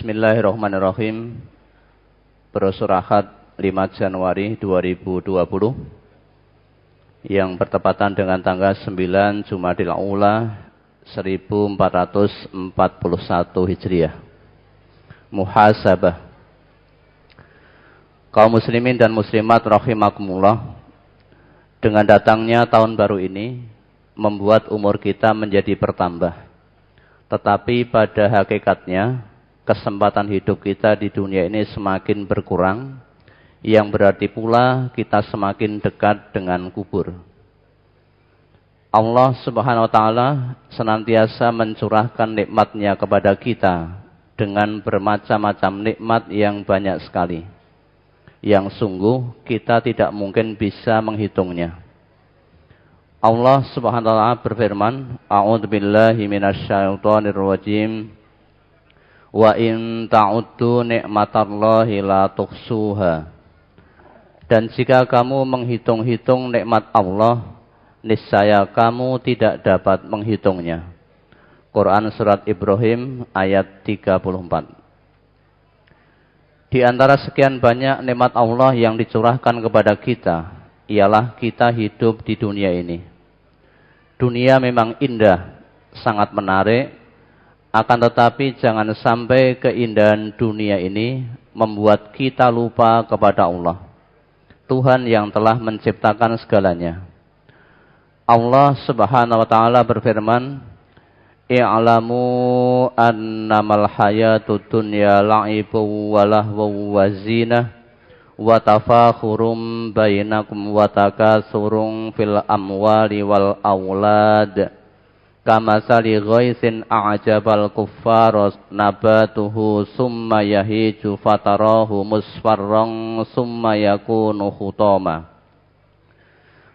Bismillahirrahmanirrahim. Brosur Ahad 5 Januari 2020 yang bertepatan dengan tanggal 9 Jumadil Ula 1441 Hijriah. Muhasabah. Kaum muslimin dan muslimat rahimakumullah, dengan datangnya tahun baru ini membuat umur kita menjadi bertambah. Tetapi pada hakikatnya kesempatan hidup kita di dunia ini semakin berkurang, yang berarti pula kita semakin dekat dengan kubur. Allah Subhanahu wa taala senantiasa mencurahkan nikmat-Nya kepada kita dengan bermacam-macam nikmat yang banyak sekali, yang sungguh kita tidak mungkin bisa menghitungnya. Allah Subhanahu wa taala berfirman, A'udzubillahi minasyaitonir rajim. Wa in ta'uddu ni'matallahi la tuhsuha. Dan jika kamu menghitung-hitung nikmat Allah, niscaya kamu tidak dapat menghitungnya. Quran surat Ibrahim ayat 34. Di antara sekian banyak nikmat Allah yang dicurahkan kepada kita, ialah kita hidup di dunia ini. Dunia memang indah, sangat menarik, akan tetapi jangan sampai keindahan dunia ini membuat kita lupa kepada Allah, Tuhan yang telah menciptakan segalanya. Allah Subhanahu wa taala berfirman, I'lamu annamal hayatud dunya la'ibun wa lahwun wa zinah wa tafakhurum bainakum wa takasurun fil amwali wal aulad kamasali ghaisin a'jabal kuffara nabatuhu summa yahiju fatarahu musfarran summa yakunu khutama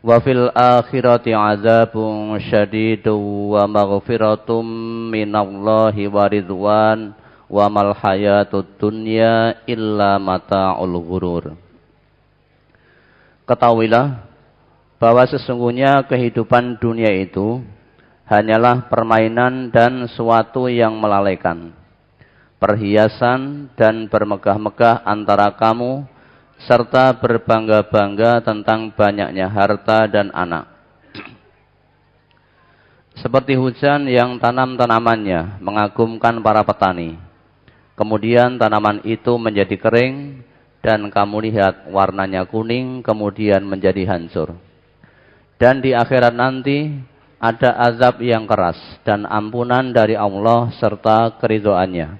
wa fil akhirati azabun syadidun wa maghfiratum minallahi wa ridwan wa mal hayatud dunya illa mata'ul ghurur. Ketahuilah bahwa sesungguhnya kehidupan dunia itu hanyalah permainan dan suatu yang melalaikan, perhiasan dan bermegah-megah antara kamu, serta berbangga-bangga tentang banyaknya harta dan anak. Seperti hujan yang tanam tanamannya mengagumkan para petani. Kemudian tanaman itu menjadi kering dan kamu lihat warnanya kuning kemudian menjadi hancur. Dan di akhirat nanti ada azab yang keras dan ampunan dari Allah serta keridhoannya.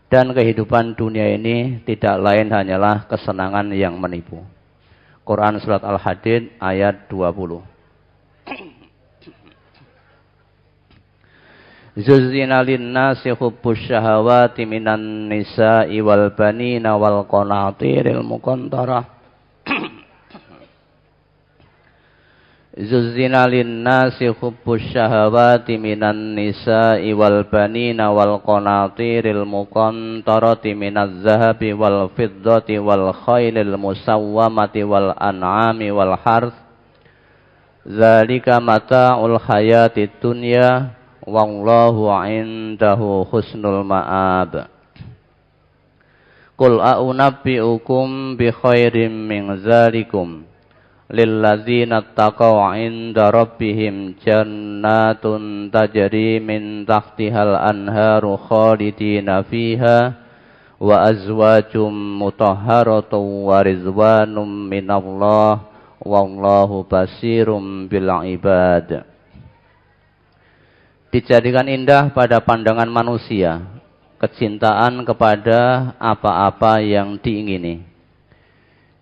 Dan kehidupan dunia ini tidak lain hanyalah kesenangan yang menipu. Quran surat Al-Hadid ayat 20. Zuzzina linnasi hubbus syahawati minan nisa'i wal banina wal qanatiril muqantarah. Zuzzina linnasi hubbus syahawati minan nisa'i wal banina wal qanatiril muqantarati minaz zahabi wal fiddati wal khailil musawwamati wal an'ami wal harth. Dzalika mata'ul hayatid dunya wallahu 'indahu husnul ma'ab. Qul a'unabbi'ukum bi khairim min dzalikum lilladzina taqaw 'inda rabbihim jannatun tajri min tahtihal anharu khalidina fiha wa azwajum mutahharatun wa rizwanum minallah wallahu basirum bil ibad. Dijadikan indah pada pandangan manusia kecintaan kepada apa-apa yang diingini,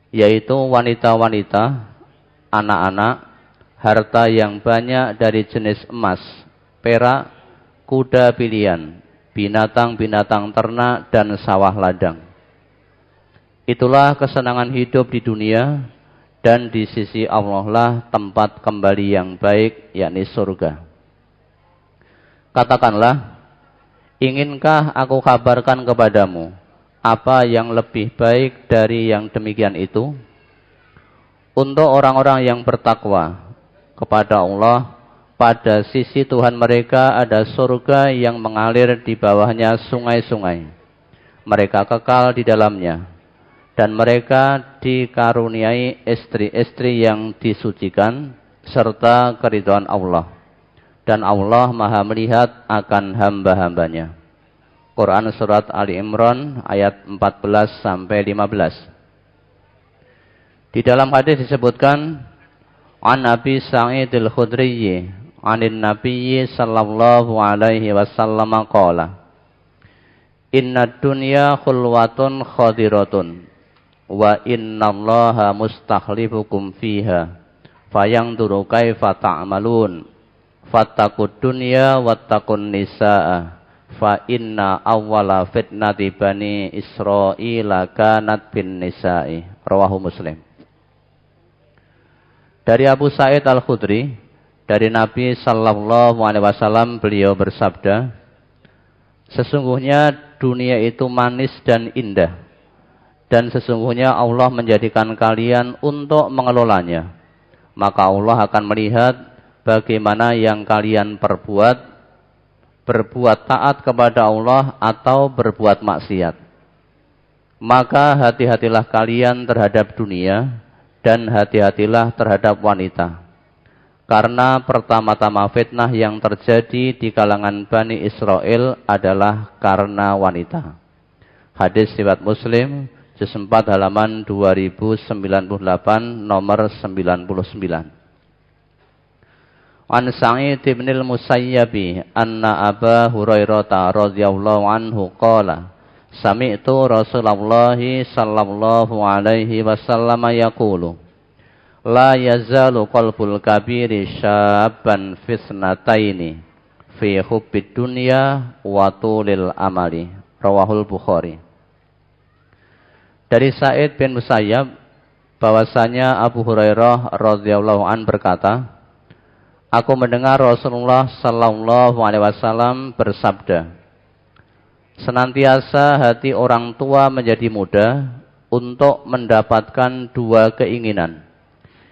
yaitu wanita-wanita, anak-anak, harta yang banyak dari jenis emas, perak, kuda pilihan, binatang-binatang ternak, dan sawah ladang. Itulah kesenangan hidup di dunia, dan di sisi Allah lah tempat kembali yang baik, yakni surga. Katakanlah, inginkah aku kabarkan kepadamu apa yang lebih baik dari yang demikian itu? Untuk orang-orang yang bertakwa kepada Allah, pada sisi Tuhan mereka ada surga yang mengalir di bawahnya sungai-sungai. mereka kekal di dalamnya, dan mereka dikaruniai istri-istri yang disucikan serta keridhaan Allah, dan Allah Maha melihat akan hamba-hambanya. Quran Surat Ali Imran ayat 14 sampai 15. Di dalam hadis disebutkan, An Abi Sa'id al-Khudri anin Nabiyyi sallallahu alaihi wasallam qala, Inna dunya khulwatun khadiratun, wa innallaha mustakhlifukum fiha, fayangduru kaifa ta'malun, fattaqud dunya wattaqun nisaa, fa inna awwala fitnati bani Israila kanat bin nisa'i. Rawahu Muslim. Dari Abu Sa'id al-Khudri, dari Nabi sallallahu alaihi wasallam, beliau bersabda, sesungguhnya dunia itu manis dan indah, dan sesungguhnya Allah menjadikan kalian untuk mengelolanya. Maka Allah akan melihat bagaimana yang kalian berbuat taat kepada Allah atau berbuat maksiat. Maka hati-hatilah kalian terhadap dunia, dan hati-hatilah terhadap wanita. Karena pertama-tama fitnah yang terjadi di kalangan Bani Israel adalah karena wanita. Hadis riwayat Muslim, juz 4 halaman 2098 nomor 99. An Sa'id bin al-Musayyib anna Aba Hurairah radhiyallahu anhu qala, Sami'tu Rasulullah sallallahu alaihi wasallam yaqulu, La yazalu qalbul kabiri syabban fisnataini, fi hubbid dunya wa tulil amali. Rawahul Bukhari. Dari Sa'id bin Musayyab bahwasanya Abu Hurairah radhiyallahu an berkata, Aku mendengar Rasulullah sallallahu alaihi wasallam bersabda, senantiasa hati orang tua menjadi muda untuk mendapatkan dua keinginan,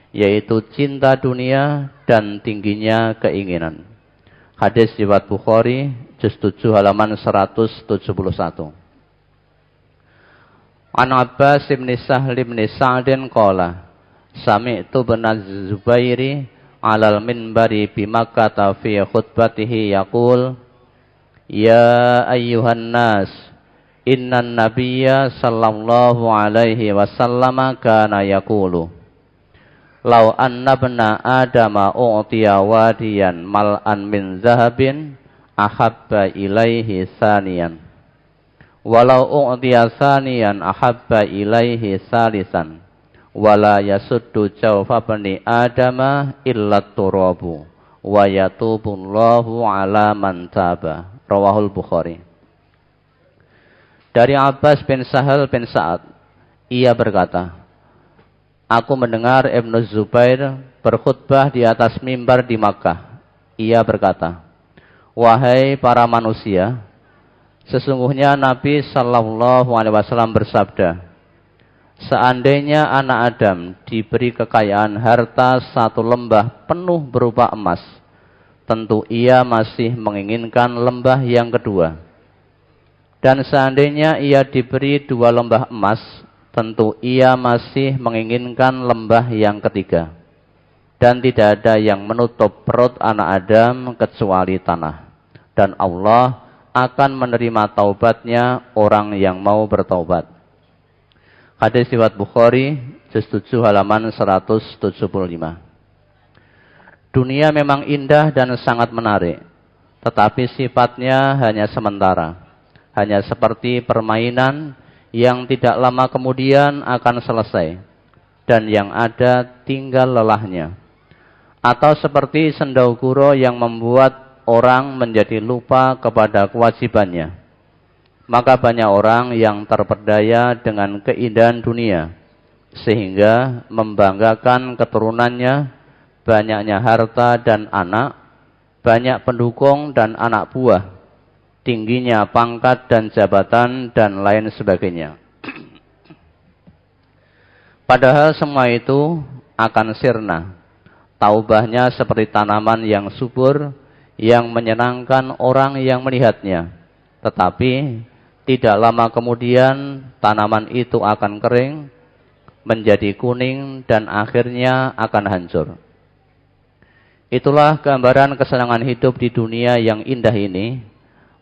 yaitu cinta dunia dan tingginya keinginan. Hadis riwayat Bukhari, juz 7 halaman 171. An Abbas bin Sahl bin Sa'din qala, Sami'tu bin Zubairi alal minbari bi Makkah fi khutbatihi yaqul, Ya ayyuhan nas, innan nabiyya sallallahu alaihi wasallam kana yaqulu, Lau anna bna adama u'tiya wadiyan mal'an min zahabin ahabba ilaihi saniyan, walau u'tiya saniyan ahabba ilaihi salisan, wala yasuddu jawfa bani adama illa turabu, wa yatubullahu ala man taba. Rawahul Bukhari. Dari Abbas bin Sahal bin Sa'ad, ia berkata, Aku mendengar Ibnu Zubair berkhutbah di atas mimbar di Makkah. Ia berkata, Wahai para manusia, sesungguhnya Nabi sallallahu alaihi wasallam bersabda, Seandainya anak Adam diberi kekayaan harta satu lembah penuh berupa emas, tentu ia masih menginginkan lembah yang kedua. Dan seandainya ia diberi dua lembah emas, tentu ia masih menginginkan lembah yang ketiga. Dan tidak ada yang menutup perut anak Adam kecuali tanah. Dan Allah akan menerima taubatnya orang yang mau bertaubat. Hadis riwayat Bukhari, juz 7 halaman 175. Dunia memang indah dan sangat menarik, tetapi sifatnya hanya sementara. Hanya seperti permainan yang tidak lama kemudian akan selesai, dan yang ada tinggal lelahnya. Atau seperti sendau guro yang membuat orang menjadi lupa kepada kewajibannya. Maka banyak orang yang terpedaya dengan keindahan dunia, sehingga membanggakan keturunannya, banyaknya harta dan anak, banyak pendukung dan anak buah, tingginya pangkat dan jabatan, dan lain sebagainya. Padahal semua itu akan sirna. Taubahnya seperti tanaman yang subur, yang menyenangkan orang yang melihatnya. Tetapi Tidak lama kemudian tanaman itu akan kering, menjadi kuning, dan akhirnya akan hancur. Itulah gambaran kesenangan hidup di dunia yang indah ini.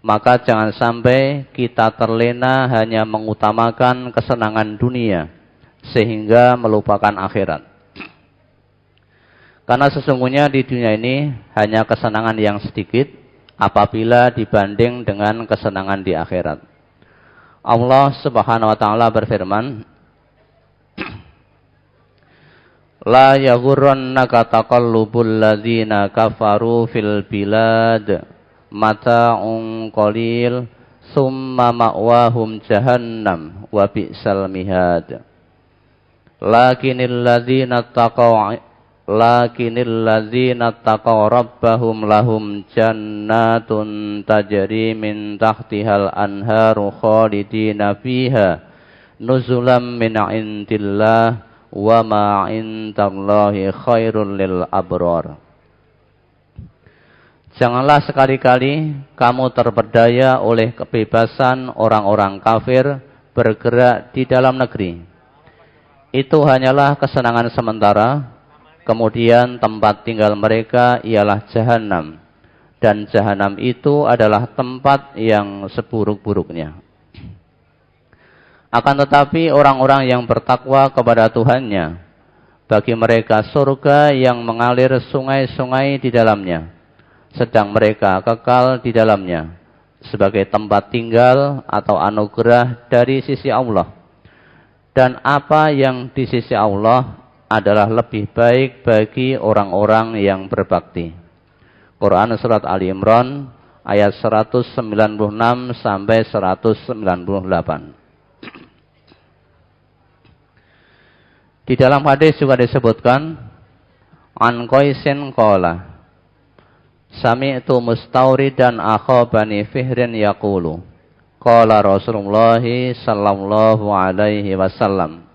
Maka jangan sampai kita terlena hanya mengutamakan kesenangan dunia, sehingga melupakan akhirat. Karena sesungguhnya di dunia ini hanya kesenangan yang sedikit apabila dibanding dengan kesenangan di akhirat. Allah Subhanahu wa taala berfirman, La yaghurrannaka taqallubul ladzina kafaru fil bilad mata'un qalil summa ma'wahum jahannam wa bi'sal mihad. Lakinil ladzina taqaw rabbahum lahum jannatun tajri min tahtihal anharu khalidina fiha nuzulam min indillah wa ma indallahi khairul lil abrar. Janganlah sekali-kali kamu terpedaya oleh kebebasan orang-orang kafir bergerak di dalam negeri. Itu hanyalah kesenangan sementara. Kemudian tempat tinggal mereka ialah jahanam. Dan jahanam itu adalah tempat yang seburuk-buruknya. Akan tetapi orang-orang yang bertakwa kepada Tuhannya, bagi mereka surga yang mengalir sungai-sungai di dalamnya, sedang mereka kekal di dalamnya, sebagai tempat tinggal atau anugerah dari sisi Allah. Dan apa yang di sisi Allah adalah lebih baik bagi orang-orang yang berbakti. Quran Surat Ali Imran ayat 196 sampai 198. Di dalam hadis juga disebutkan, An Qaisin qala, Sami'tu Mustawridan akha Bani Fihrin yaqulu, qala Rasulullah sallallahu alaihi wasallam,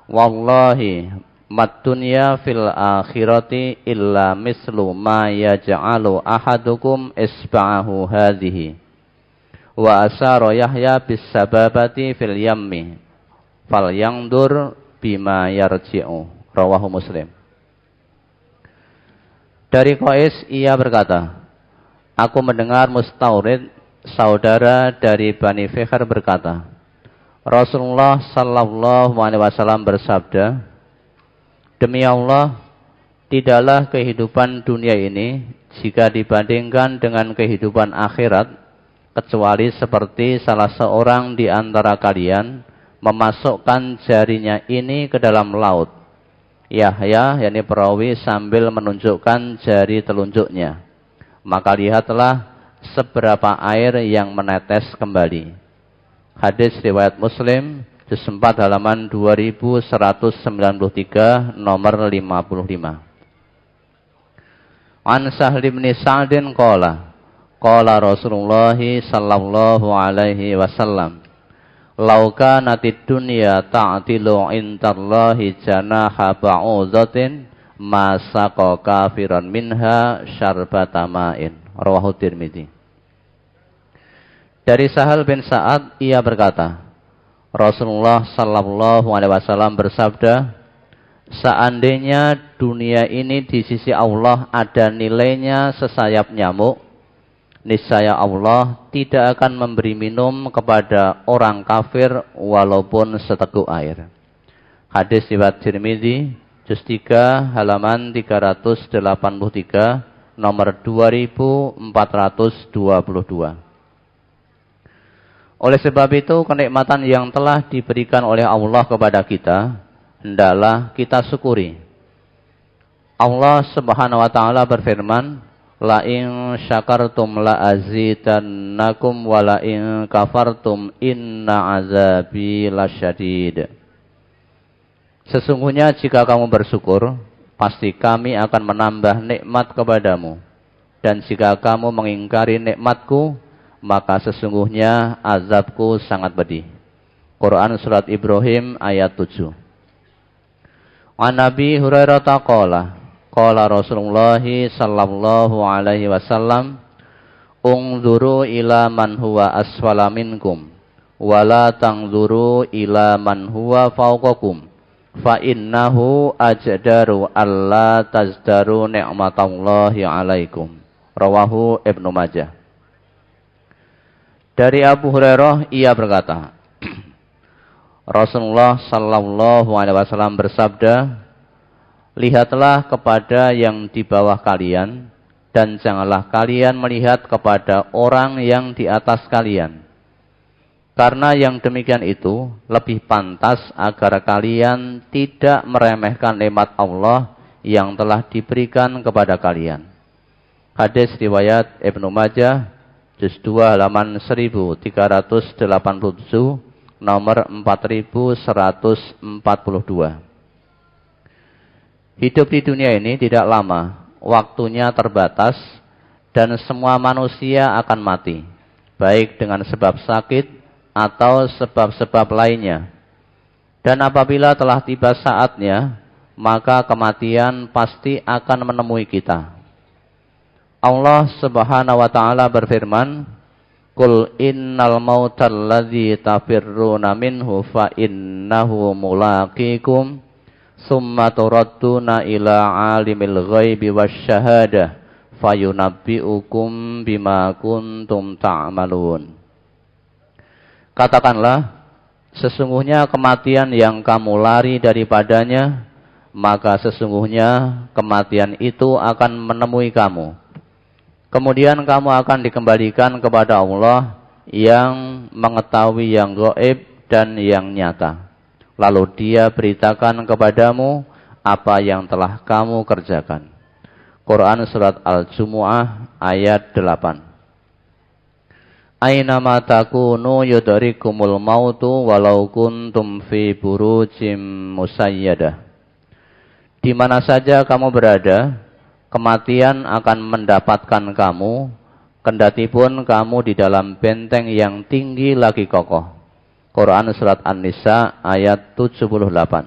Wallahi mad dunya fil akhirati illa mislu ma yaj'alu ahadukum isba'ahu hadhihi wa asara Yahya bis sababati fil yammi fal yangdur bima yarji'u. Rawahu Muslim. Dari Qais ia berkata, aku mendengar Mustawrid saudara dari Bani Fihr berkata, Rasulullah sallallahu alaihi wasallam bersabda, demi Allah, tidaklah kehidupan dunia ini jika dibandingkan dengan kehidupan akhirat, kecuali seperti salah seorang di antara kalian memasukkan jarinya ini ke dalam laut. Yahya, yakni perawi, sambil menunjukkan jari telunjuknya. Maka lihatlah seberapa air yang menetes kembali. Hadis riwayat Muslim, juz 4 halaman 2193 nomor 55. An Sahl bin Sa'din qala Rasulullah sallallahu alaihi wasallam, Lau kanatid dunya ta'tilu indallahi janaha ba'udzatin ma saqa kafiran minha syarbata ma'in. Rawahu Tirmidzi. Dari Sahal bin Sa'ad ia berkata, Rasulullah sallallahu alaihi wasallam bersabda, seandainya dunia ini di sisi Allah ada nilainya sesayap nyamuk, niscaya Allah tidak akan memberi minum kepada orang kafir walaupun seteguk air. Hadis riwayat Tirmidzi, juz 3 halaman 383 nomor 2422. Oleh sebab itu, kenikmatan yang telah diberikan oleh Allah kepada kita hendaklah kita syukuri. Allah Subhanahu wa taala berfirman, La in syakartum la azidannakum wa la in kafartum inna azabi lasyadid. Sesungguhnya jika kamu bersyukur, pasti kami akan menambah nikmat kepadamu. Dan jika kamu mengingkari nikmatku, maka sesungguhnya azabku sangat pedih. Quran Surat Ibrahim ayat 7. An Nabi Hurairah qala Rasulullah sallallahu alaihi wasallam, Ungzuru ila man huwa asfala minkum wala tanzuru ila man huwa fawqakum fa innahu ajdaru alla tazdaru ni'matallahi alaikum. Rawahu Ibnu Majah. Dari Abu Hurairah ia berkata, Rasulullah sallallahu alaihi wasallam bersabda, lihatlah kepada yang di bawah kalian dan janganlah kalian melihat kepada orang yang di atas kalian. Karena yang demikian itu lebih pantas agar kalian tidak meremehkan nikmat Allah yang telah diberikan kepada kalian. Hadis riwayat Ibnu Majah, juz 2 halaman 1387, nomor 4142. Hidup di dunia ini tidak lama, waktunya terbatas, dan semua manusia akan mati, baik dengan sebab sakit atau sebab-sebab lainnya. Dan apabila telah tiba saatnya, maka kematian pasti akan menemui kita. Allah Subhanahu wa taala berfirman, "Qul innal mautal ladzi tafirruna minhu fa innahu mulaqikum, summa turadduna ila alimil ghaibi wasyahadah, fayunabbi'ukum bima kuntum ta'malun." Katakanlah, sesungguhnya kematian yang kamu lari daripadanya, maka sesungguhnya kematian itu akan menemui kamu. Kemudian kamu akan dikembalikan kepada Allah yang mengetahui yang gaib dan yang nyata. Lalu Dia beritakan kepadamu apa yang telah kamu kerjakan. Quran Surat Al-Jumu'ah ayat 8. Ainama takunu yudrikumul mautu walau kuntum fi burujim musayyadah. Di mana saja kamu berada, kematian akan mendapatkan kamu, kendatipun kamu di dalam benteng yang tinggi lagi kokoh. Quran Surat An-Nisa ayat 78.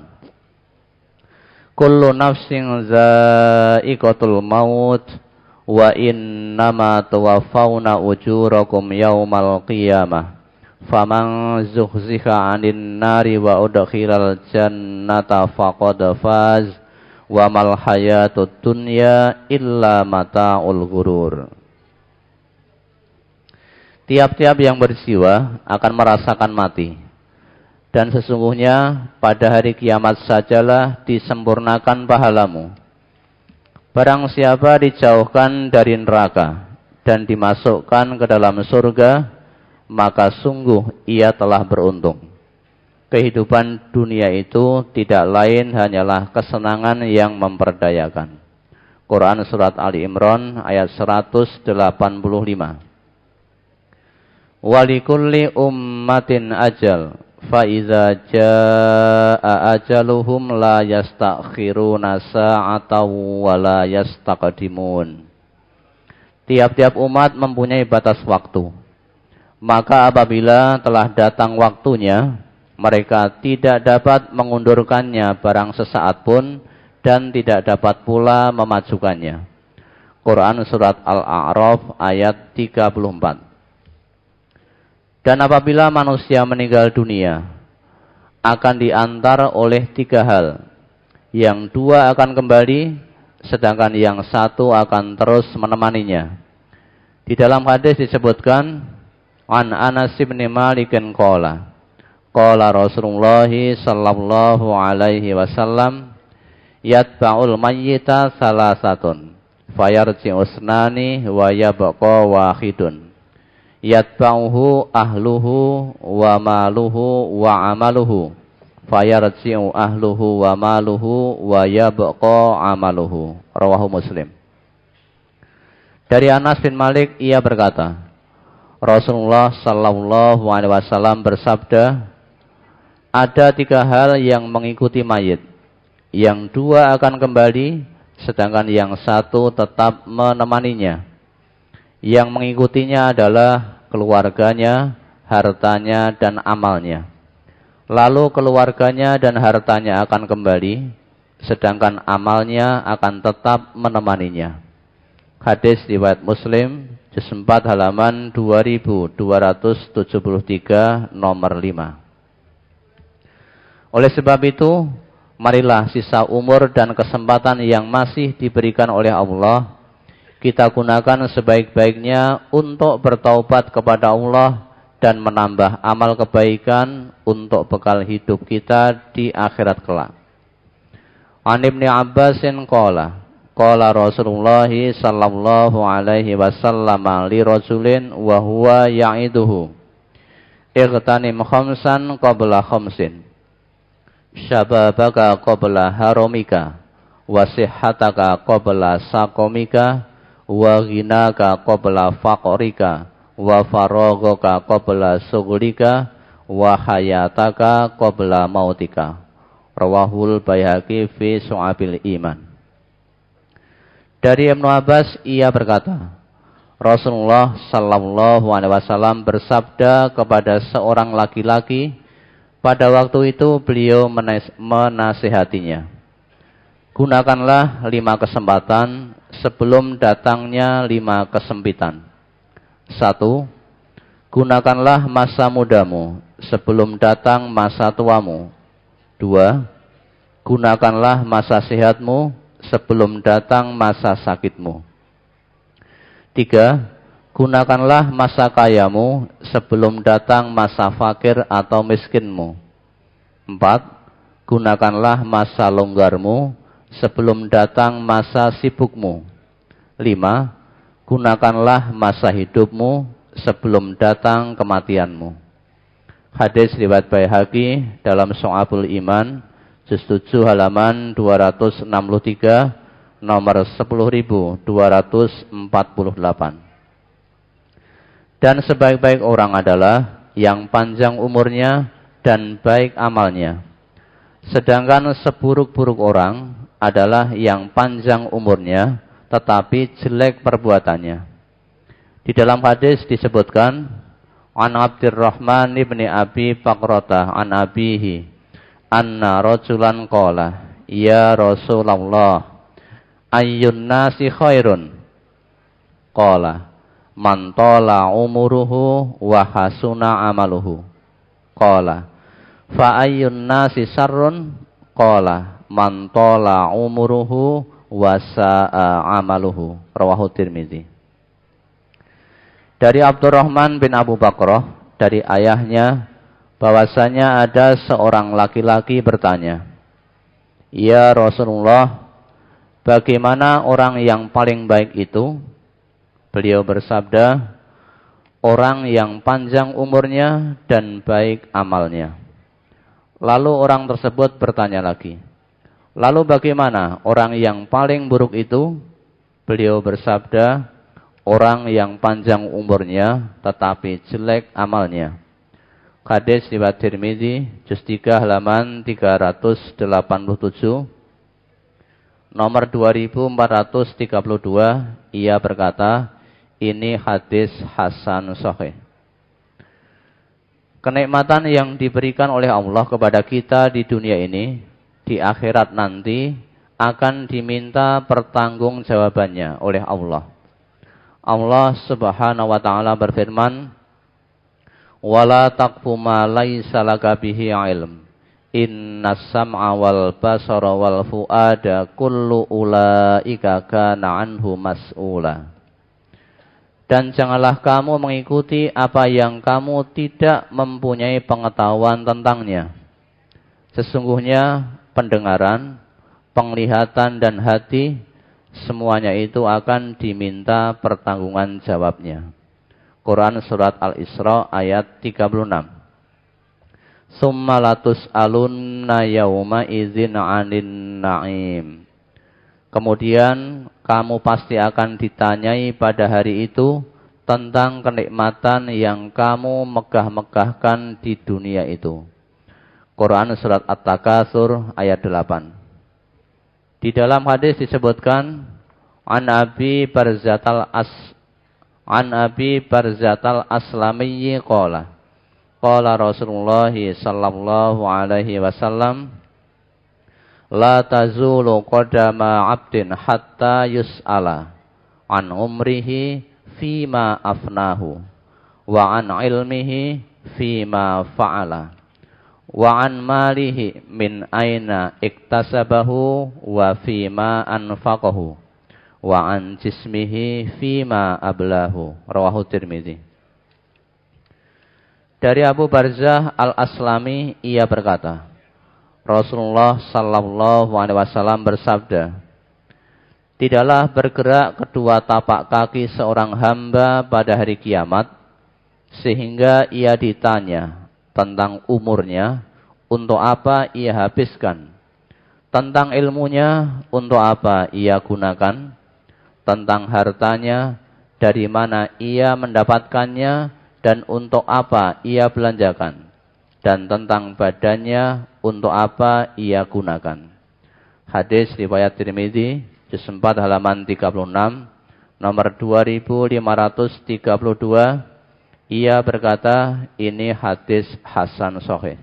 Kullu nafsin za'iqatul maut wa innama tuwaffawna ujurakum yaumal qiyamah. Faman zuhziha 'anil nari wa udkhilal jannata faqad faz wa mal hayatud dunya illa mata'ul ghurur. Tiap-tiap yang berjiwa akan merasakan mati. Dan sesungguhnya pada hari kiamat sajalah disempurnakan pahalamu. Barang siapa dijauhkan dari neraka dan dimasukkan ke dalam surga, maka sungguh ia telah beruntung. Kehidupan dunia itu tidak lain hanyalah kesenangan yang memperdayakan. Quran Surat Ali Imran ayat 185. Walikulli ummatin ajal, fa iza jaa ajaluhum la yastakhiruna sa'atan wa la yastaqdimun. Tiap-tiap umat mempunyai batas waktu. Maka apabila telah datang waktunya, mereka tidak dapat mengundurkannya barang sesaat pun dan tidak dapat pula memajukannya. Quran Surat Al-A'raf ayat 34. Dan apabila manusia meninggal dunia, akan diantar oleh 3 hal. Yang 2 akan kembali, sedangkan yang 1 akan terus menemaninya. Di dalam hadis disebutkan, An Anas bin Malik qala, qala Rasulullah sallallahu alaihi wasallam, yatba'ul mayyita salasatun, fayarji'u usnani wa yabqa wahidun. Yatba'uhu ahluhu wa maluhu wa amaluhu, fayarji'u ahluhu wa maluhu wa yabqa amaluhu. Rawahu Muslim. Dari Anas bin Malik ia berkata, Rasulullah sallallahu alaihi wasallam bersabda, ada 3 hal yang mengikuti mayit. Yang 2 akan kembali, sedangkan yang 1 tetap menemaninya. Yang mengikutinya adalah keluarganya, hartanya, dan amalnya. Lalu keluarganya dan hartanya akan kembali, sedangkan amalnya akan tetap menemaninya. Hadis riwayat Muslim, juz 4 halaman 2273 nomor 5. Oleh sebab itu, marilah sisa umur dan kesempatan yang masih diberikan oleh Allah kita gunakan sebaik-baiknya untuk bertaubat kepada Allah dan menambah amal kebaikan untuk bekal hidup kita di akhirat kelak. An Ibnu Abbasin qala Rasulullah sallallahu alaihi wasallam li rajulin wa huwa ya'iduhu ightanim khamsan qabla khamsin syababaka qabla haramika wa sihhataka qabla saqamika wa ghinaka qabla faqrika wa faraghaka qabla sughlika wa hayataka qabla mautika. Rawahul Baihaqi fi Syu'abil Iman. Dari Ibnu Abbas ia berkata, Rasulullah sallallahu alaihi wasallam bersabda kepada seorang laki-laki. Pada waktu itu beliau menasihatinya. Gunakanlah 5 kesempatan sebelum datangnya 5 kesempitan. 1. Gunakanlah masa mudamu sebelum datang masa tuamu. 2. Gunakanlah masa sehatmu sebelum datang masa sakitmu. 3. Gunakanlah masa kayamu sebelum datang masa fakir atau miskinmu. 4. Gunakanlah masa longgarmu sebelum datang masa sibukmu. 5. Gunakanlah masa hidupmu sebelum datang kematianmu. Hadis riwayat Baihaqi dalam Syu'abul Iman, juz 7 halaman 263, nomor 10248. Dan sebaik-baik orang adalah yang panjang umurnya dan baik amalnya. Sedangkan seburuk-buruk orang adalah yang panjang umurnya tetapi jelek perbuatannya. Di dalam hadis disebutkan, An Abdurrahman ibni Abi Bakrata an abihi anna rajulan qala ya Rasulullah ayyun nasi khairun qala man tala umuruhu wa hasuna amaluhu qala fa ayyun nasi syarrun qala man tala umuruhu wa sa'a amaluhu. Rawahu Tirmidzi. Dari Abdurrahman bin Abu Bakrah dari ayahnya bahwasanya ada seorang laki-laki bertanya, "Ya Rasulullah, bagaimana orang yang paling baik itu?" Beliau bersabda, "Orang yang panjang umurnya dan baik amalnya." Lalu orang tersebut bertanya lagi, "Lalu bagaimana orang yang paling buruk itu?" Beliau bersabda, "Orang yang panjang umurnya tetapi jelek amalnya." Hadis riwayat Tirmidzi, juz 3 halaman 387, nomor 2432, ia berkata, ini hadis hasan sahih. Kenikmatan yang diberikan oleh Allah kepada kita di dunia ini, di akhirat nanti akan diminta pertanggungjawabannya oleh Allah. Allah Subhanahu wa taala berfirman, "Wala taqfu ma laisa laka bihi ilm. Innas sam'a wal basara wal fuada kullu ulaika kana anhu mas'ula." Dan janganlah kamu mengikuti apa yang kamu tidak mempunyai pengetahuan tentangnya. Sesungguhnya pendengaran, penglihatan dan hati semuanya itu akan diminta pertanggungan jawabnya. Quran surat Al-Isra ayat 36. Summa latus'alunna yauma idzin 'anin na'im. Kemudian kamu pasti akan ditanyai pada hari itu tentang kenikmatan yang kamu megah-megahkan di dunia itu. Quran surat At-Takatsur ayat 8. Di dalam hadis disebutkan An Abi Barzatal Aslamiyyi qala Rasulullah sallallahu alaihi wasallam, la tazulu qadama 'abdin hatta yus'ala an umrihi fima afnahu wa an ilmihi fima fa'ala wa an malihi min aina iktasabahu wa fima anfaqahu wa an jismihi fima ablahu. Rawahu Tirmidzi. Dari Abu Barzah Al-Aslami, ia berkata, Rasulullah sallallahu alaihi wasallam bersabda, tidaklah bergerak kedua tapak kaki seorang hamba pada hari kiamat sehingga ia ditanya tentang umurnya, untuk apa ia habiskan, tentang ilmunya, untuk apa ia gunakan, tentang hartanya, dari mana ia mendapatkannya, dan untuk apa ia belanjakan, dan tentang badannya, untuk apa ia gunakan. Hadis riwayat Tirmidzi, juz 4 halaman 36, nomor 2532. Ia berkata, ini hadis hasan sahih.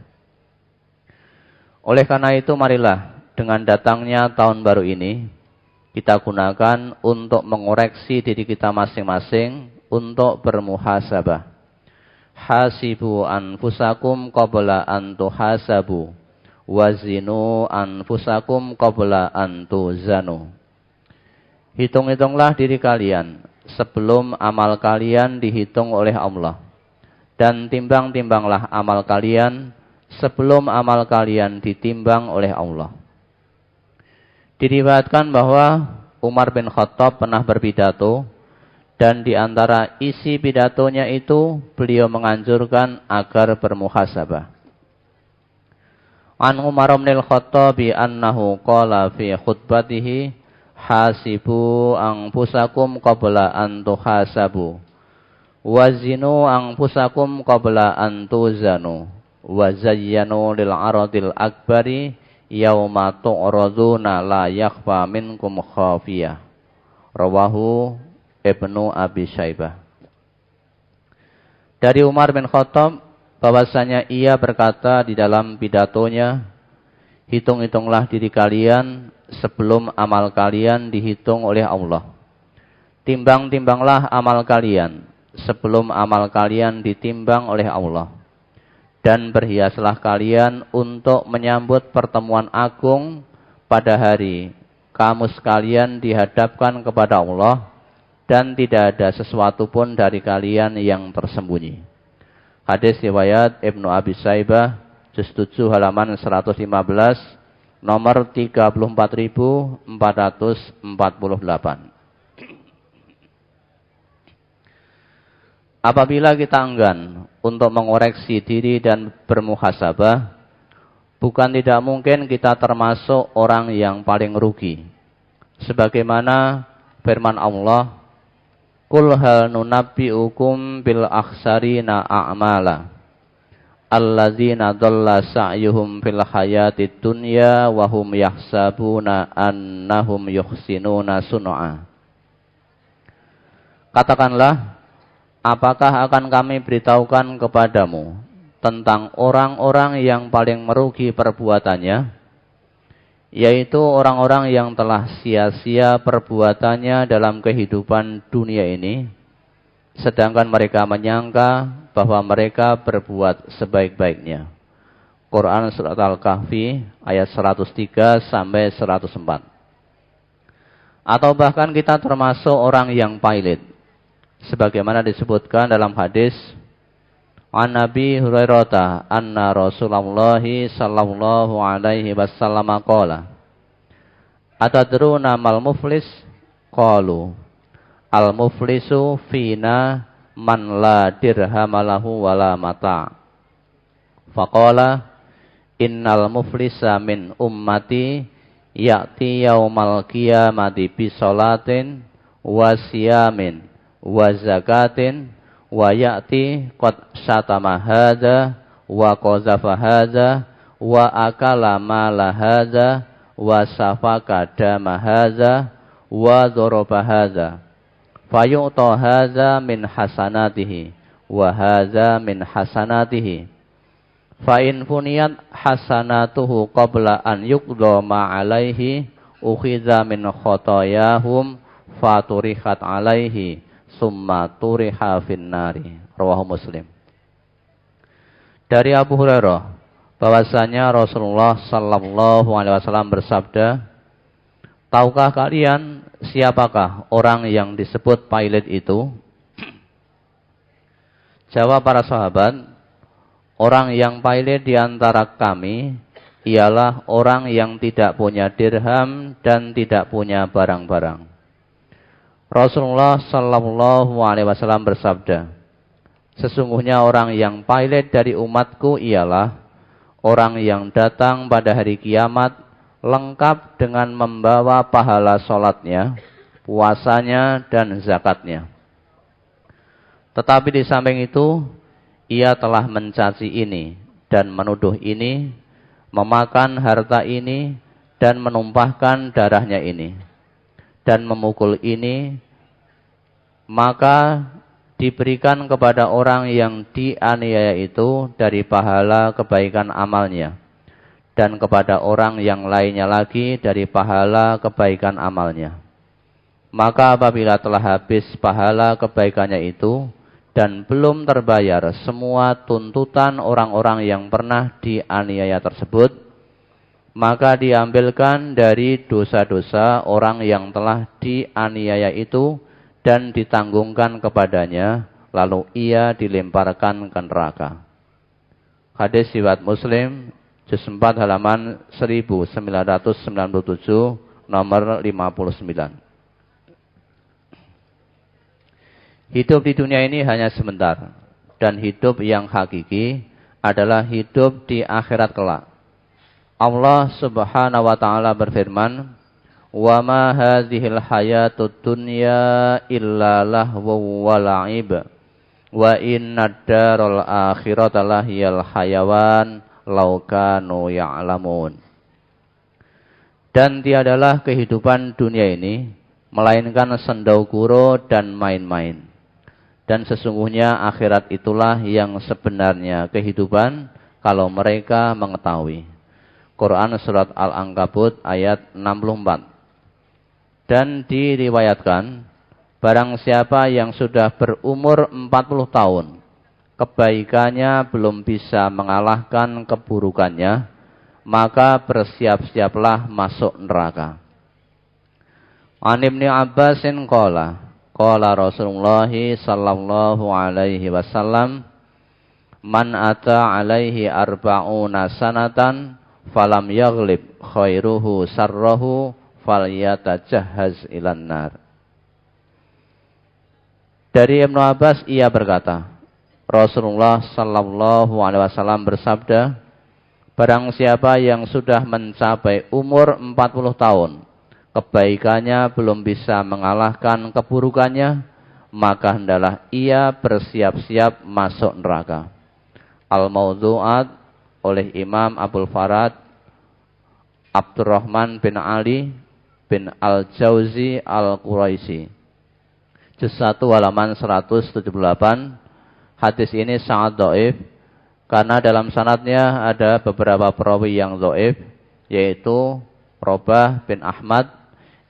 Oleh karena itu, marilah dengan datangnya tahun baru ini, kita gunakan untuk mengoreksi diri kita masing-masing, untuk bermuhasabah. Hasibu anfusakum qabla an tuhasabu, wazinu anfusakum qabla an tuzanu. Hitung-hitunglah diri kalian sebelum amal kalian dihitung oleh Allah, dan timbang-timbanglah amal kalian sebelum amal kalian ditimbang oleh Allah. Diriwayatkan bahwa Umar bin Khattab pernah berpidato, dan di antara isi pidatonya itu beliau menganjurkan agar bermuhasabah. An Umar bin Khattab annahu qala fi khutbatihi, hasibu anfusakum qabla an tuhasabu, wazinu anfusakum qabla an tuzanu, wa zayyanu lil aradil akbari yauma tu'raduna la yakhfa minkum khafiyah. Rawahu Ibnu Abi Syaibah. Dari Umar bin Khattab bahwasanya ia berkata di dalam pidatonya, hitung-hitunglah diri kalian sebelum amal kalian dihitung oleh Allah. Timbang-timbanglah amal kalian sebelum amal kalian ditimbang oleh Allah. Dan berhiaslah kalian untuk menyambut pertemuan agung pada hari kamu sekalian dihadapkan kepada Allah, dan tidak ada sesuatu pun dari kalian yang tersembunyi. Hadis riwayat Ibnu Abi Syaibah, juz 7 halaman 115, nomor 34.448. Apabila kita enggan untuk mengoreksi diri dan bermuhasabah, bukan tidak mungkin kita termasuk orang yang paling rugi. Sebagaimana firman Allah, Qul hal nunabbi'ukum bil akhsarina a'mala alladzina dhalla sa'yuhum fil hayatid dunya wa hum yahsabuna annahum yuhsinuna sun'a. Katakanlah, apakah akan kami beritahukan kepadamu tentang orang-orang yang paling merugi perbuatannya, yaitu orang-orang yang telah sia-sia perbuatannya dalam kehidupan dunia ini, sedangkan mereka menyangka bahwa mereka berbuat sebaik-baiknya. Quran Surat Al-Kahfi ayat 103 sampai 104. Atau bahkan kita termasuk orang yang pailit, sebagaimana disebutkan dalam hadis An Nabi Hurairah anna Rasulullah sallallahu alaihi wasallam qala, atadruna mal muflis? Qalu al muflisu fina man la dirhamalahu wala mata. Faqala innal muflisa min ummati ya'ti yaumal qiyamati bi salatin wa siyamin wa zakatin wa ya'ti qad syatama hadza wa qazafa hadza wa akala mala hadza wa safaka dama hadza wa daraba hadza fayu'ta hadza min hasanatihi wa hadza min hasanatihi fa in funiyat hasanatuhu qabla an yuqda ma alaihi ukhidha min khotoyahum faturihat alaihi summa turiha finnari. Rawahu Muslim. Dari Abu Hurairah bahwasanya Rasulullah sallallahu alaihi wasallam bersabda, tahukah kalian siapakah orang yang disebut pilot itu? Jawab para sahabat, orang yang pilot di antara kami ialah orang yang tidak punya dirham dan tidak punya barang-barang. Rasulullah sallallahu alaihi wasallam bersabda, sesungguhnya orang yang pilot dari umatku ialah orang yang datang pada hari kiamat lengkap dengan membawa pahala sholatnya, puasanya, dan zakatnya. Tetapi di samping itu, ia telah mencaci ini dan menuduh ini, memakan harta ini dan menumpahkan darahnya ini, dan memukul ini, maka diberikan kepada orang yang dianiaya itu dari pahala kebaikan amalnya, dan kepada orang yang lainnya lagi dari pahala kebaikan amalnya. Maka apabila telah habis pahala kebaikannya itu dan belum terbayar semua tuntutan orang-orang yang pernah dianiaya tersebut, maka diambilkan dari dosa-dosa orang yang telah dianiaya itu dan ditanggungkan kepadanya, lalu ia dilemparkan ke neraka. Hadis riwayat Muslim, juz 4 halaman 1997, nomor 59. Hidup di dunia ini hanya sebentar, dan hidup yang hakiki adalah hidup di akhirat kelak. Allah Subhanahu wa taala berfirman, "Wa ma hadhil hayatud dunya illa lahwu wa la'ib, wa innad daral akhirata lahiyal hayawan law kanu ya'lamun." Dan tiadalah kehidupan dunia ini melainkan sendau gurau dan main-main. Dan sesungguhnya akhirat itulah yang sebenarnya kehidupan kalau mereka mengetahui. Quran surat Al-Ankabut ayat 64. Dan diriwayatkan, barang siapa yang sudah berumur 40 tahun, kebaikannya belum bisa mengalahkan keburukannya, maka bersiap-siaplah masuk neraka. An Ibnu Abbasin qala Rasulullah sallallahu alaihi wasallam, man ata alaihi arba'una sanatan falam yaghlib khairuhu sarrahu falyatajahhaz ilan nar. Dari Ibnu Abbas ia berkata, Rasulullah sallallahu alaihi wasallam bersabda, barang siapa yang sudah mencapai umur 40 tahun, kebaikannya belum bisa mengalahkan keburukannya, maka hendaklah ia bersiap-siap masuk neraka. Al-Mawdu'at oleh Imam Abul Farad Abdurrahman bin Ali bin Al-Jauzi Al-Quraisi. Juz 1 halaman 178. Hadis ini sangat dhaif karena dalam sanadnya ada beberapa perawi yang dhaif, yaitu Robah bin Ahmad,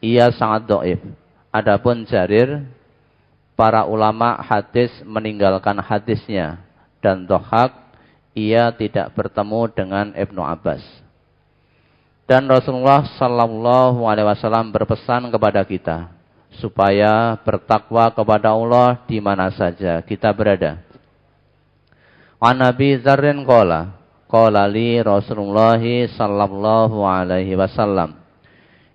ia sangat dhaif. Adapun Jarir, para ulama hadis meninggalkan hadisnya, dan Dhahak, ia tidak bertemu dengan Ibnu Abbas. Dan Rasulullah sallallahu alaihi wasallam berpesan kepada kita supaya bertakwa kepada Allah di mana saja kita berada. An Abi Dzarrin qala li Rasulullah sallallahu alaihi wasallam,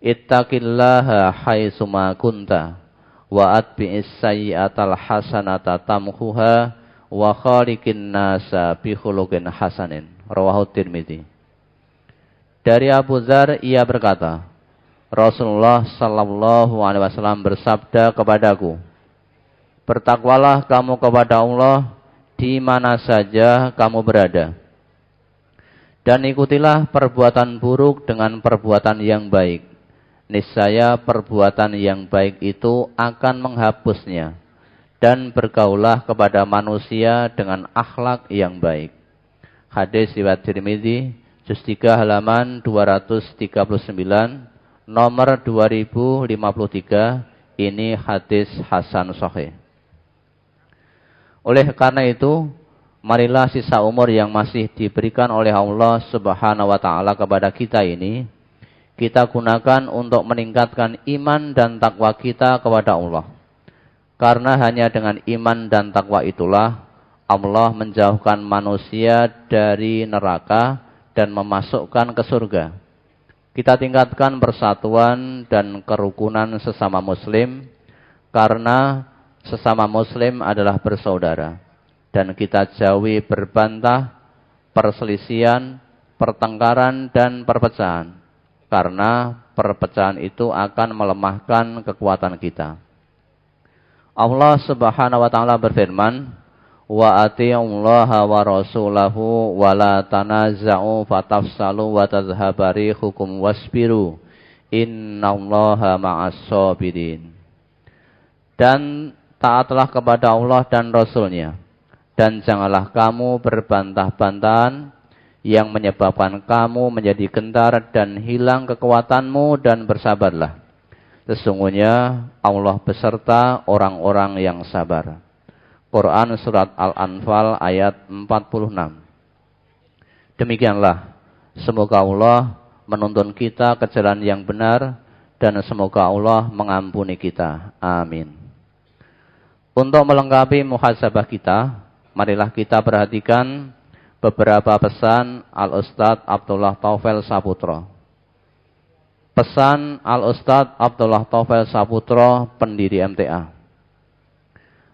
ittaqillaha haitsuma kunta wa atbi'is sayyi'atal hasanata tamhuha wa khaliqin nasa bi khuluqin hasanin. Rawahu Tirmidzi. Dari Abu Dzar ia berkata, Rasulullah sallallahu alaihi wasallam bersabda kepadaku, bertakwalah kamu kepada Allah di mana saja kamu berada, dan ikutilah perbuatan buruk dengan perbuatan yang baik. Niscaya perbuatan yang baik itu akan menghapusnya, dan bergaulah kepada manusia dengan akhlak yang baik. Hadis riwayat Tirmidzi, juz 3 halaman 239, nomor 2053. Ini hadis hasan sahih. Oleh karena itu, marilah sisa umur yang masih diberikan oleh Allah Subhanahu wa taala kepada kita ini kita gunakan untuk meningkatkan iman dan takwa kita kepada Allah. Karena hanya dengan iman dan takwa itulah Allah menjauhkan manusia dari neraka dan memasukkan ke surga. Kita tingkatkan persatuan dan kerukunan sesama muslim, karena sesama muslim adalah bersaudara. Dan kita jauhi berbantah, perselisihan, pertengkaran, dan perpecahan. Karena perpecahan itu akan melemahkan kekuatan kita. Allah Subhanahu wa taala berfirman, wa atiiullaha wa rasulahu wa la tanaza'u fatafsalu wa tadhhaba rihukum wasbiru innallaha ma'as sabirin. Dan taatlah kepada Allah dan Rasul-Nya, dan janganlah kamu berbantah-bantahan yang menyebabkan kamu menjadi gentar dan hilang kekuatanmu, dan bersabarlah. Sesungguhnya Allah beserta orang-orang yang sabar. Quran Surat Al-Anfal ayat 46. Demikianlah, semoga Allah menuntun kita ke jalan yang benar, dan semoga Allah mengampuni kita. Amin. Untuk melengkapi muhasabah kita, marilah kita perhatikan beberapa pesan Al-Ustadz Abdullah Taufel Saputro. Pesan Al-Ustadz Abdullah Taufel Saputro, pendiri MTA.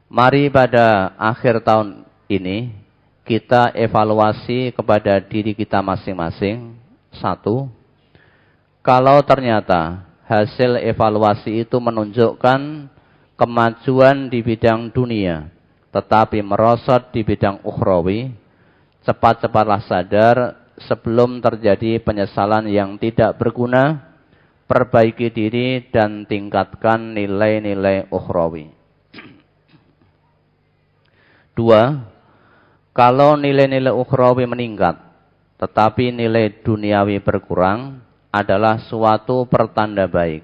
Mari pada akhir tahun ini kita evaluasi kepada diri kita masing-masing. 1. Kalau ternyata hasil evaluasi itu menunjukkan kemajuan di bidang dunia, tetapi merosot di bidang ukhrawi, cepat-cepatlah sadar sebelum terjadi penyesalan yang tidak berguna. Perbaiki diri dan tingkatkan nilai-nilai ukhrawi. 2. Kalau nilai-nilai ukhrawi meningkat, tetapi nilai duniawi berkurang, adalah suatu pertanda baik.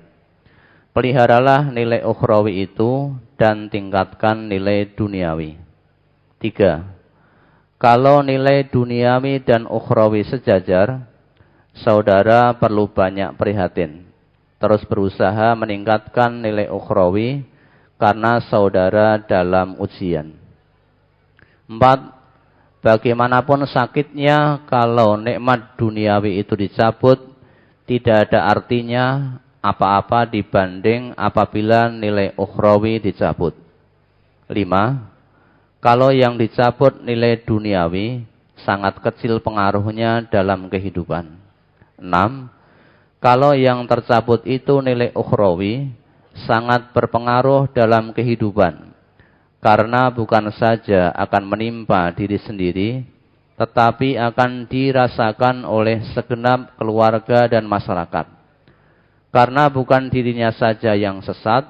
Peliharalah nilai ukhrawi itu dan tingkatkan nilai duniawi. 3. Kalau nilai duniawi dan ukhrawi sejajar, saudara perlu banyak prihatin. Terus berusaha meningkatkan nilai ukhrawi karena saudara dalam ujian. 4. Bagaimanapun sakitnya kalau nikmat duniawi itu dicabut, tidak ada artinya apa-apa dibanding apabila nilai ukhrawi dicabut. 5. Kalau yang dicabut nilai duniawi, sangat kecil pengaruhnya dalam kehidupan. 6. Kalau yang tercabut itu nilai ukhrawi, sangat berpengaruh dalam kehidupan. Karena bukan saja akan menimpa diri sendiri, tetapi akan dirasakan oleh segenap keluarga dan masyarakat. Karena bukan dirinya saja yang sesat,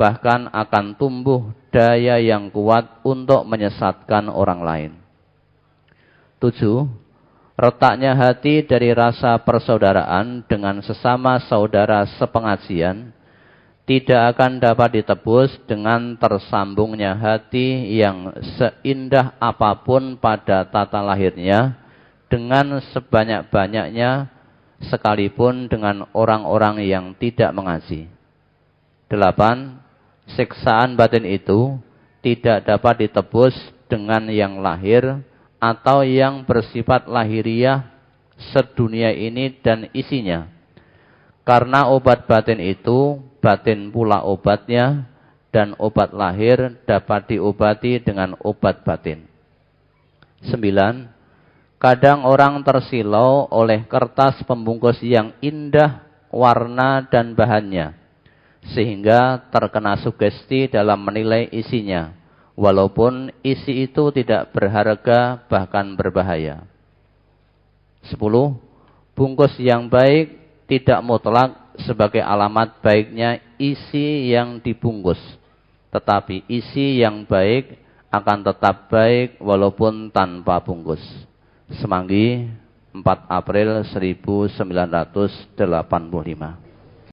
bahkan akan tumbuh daya yang kuat untuk menyesatkan orang lain. 7. Retaknya hati dari rasa persaudaraan dengan sesama saudara sepengajian tidak akan dapat ditebus dengan tersambungnya hati yang seindah apapun pada tata lahirnya dengan sebanyak-banyaknya sekalipun dengan orang-orang yang tidak mengaji. 8. Siksaan batin itu tidak dapat ditebus dengan yang lahir atau yang bersifat lahiriah sedunia ini dan isinya. Karena obat batin itu, batin pula obatnya, dan obat lahir dapat diobati dengan obat batin. 9. Kadang orang tersilau oleh kertas pembungkus yang indah warna dan bahannya, sehingga terkena sugesti dalam menilai isinya, walaupun isi itu tidak berharga bahkan berbahaya. 10. Bungkus yang baik tidak mutlak sebagai alamat baiknya isi yang dibungkus, tetapi isi yang baik akan tetap baik walaupun tanpa bungkus. Semanggi, 4 April 1985.